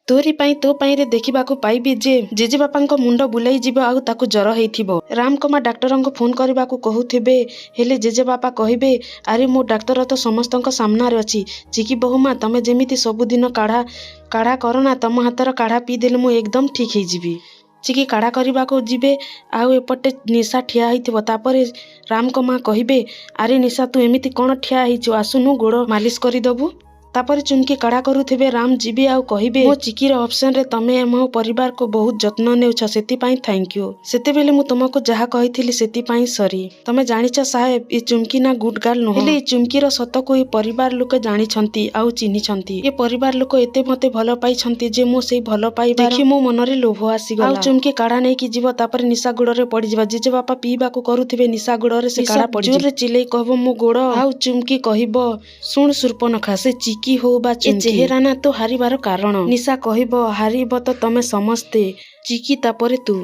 ତୋରି ପାଇଁ ତୋ ପାଇଁରେ ଦେଖିବାକୁ ପାଇବି ଯେ ଜେଜେବାପାଙ୍କ ମୁଣ୍ଡ ବୁଲେଇ ଯିବ ଆଉ ତାକୁ ଜ୍ୱର ହେଇଥିବ। ରାମଙ୍କ ମା ଡାକ୍ତରଙ୍କୁ ଫୋନ୍ କରିବାକୁ କହୁଥିବେ, ହେଲେ ଜେଜେବାପା କହିବେ, ଆରେ ମୋ ଡାକ୍ତର ତ ସମସ୍ତଙ୍କ ସାମ୍ନାରେ ଅଛି। ଚିକି ବୋହୂମା, ତମେ ଯେମିତି ସବୁଦିନ କାଢ଼ା କରନା, ତମ ହାତର କାଢ଼ା ପିଇଦେଲେ ମୁଁ ଏକଦମ ଠିକ୍ ହେଇଯିବି। ଚିକି କାଢ଼ା କରିବାକୁ ଯିବେ, ଆଉ ଏପଟେ ନିଶା ଠିଆ ହେଇଥିବ। ତାପରେ ରାମଙ୍କ ମା କହିବେ, ଆରେ ନିଶା ତୁ ଏମିତି କ'ଣ ଠିଆ ହେଇଛୁ, ଆସୁନୁ ଗୋଡ଼ ମାଲିସ କରିଦେବୁ। ତାପରେ ଚୁମକି କାଢ଼ା କରୁଥିବେ, ରାମ ଯିବେ ଆଉ କହିବେ, ମୋ ଚିକିର ଅପସନରେ ତମେ ମୋ ପରିବାରକୁ ବହୁତ ଯତ୍ନ ନେଉଛ, ସେଥିପାଇଁ ଥ୍ୟାଙ୍କ ୟୁ। ସେତେବେଳେ ମୁଁ ତୁମକୁ ଯାହା କହିଥିଲି ସେଥିପାଇଁ ସରି। ତମେ ଜାଣିଛ ସାହେବ, ଏ ଚୁମକି ନା ଗୁଡ୍ ଗାର୍ଲ ନୁହଁ। ହେଲେ ଏ ଚୁମକିର ସତକୁ ଏ ପରିବାର ଲୋକ ଜାଣିଛନ୍ତି ଆଉ ଚିହ୍ନିଛନ୍ତି। ଏ ପରିବାର ଲୋକ ଏତେ ମତେ ଭଲ ପାଇଛନ୍ତି ଯେ ମୁଁ ସେଇ ଭଲ ପାଇବା ଦେଖି ମୋ ମନରେ ଲୋଭ ଆସିଗଲା। ଆଉ ଚୁମକି କାଢ଼ା ନେଇକି ଯିବ, ତାପରେ ନିଶା ଗୋଡ଼ରେ ପଡ଼ିଯିବ। ଜେଜେବାପା ପିଇବାକୁ କରୁଥିବେ, ନିଶା ଗୋଡ଼ରେ ସେ କାଢ଼ା ପଡ଼ିଯିବ। ଜୋରରେ ଚିଲେଇ କହିବ, ମୋ ଗୋଡ଼। ଆଉ ଚୁମକି କହିବ, ଶୁଣ ସୁର୍ପନଖା, ସେ ଚିକି ହଉ ବା ଚୁମକି, ଏ ଚେହେରା ନା ତୋ ହାରିବାର କାରଣ। ନିଶା କହିବ, ହାରିବ ତ ତମେ ସମସ୍ତେ, ଚିକି ତାପରେ ତୁ।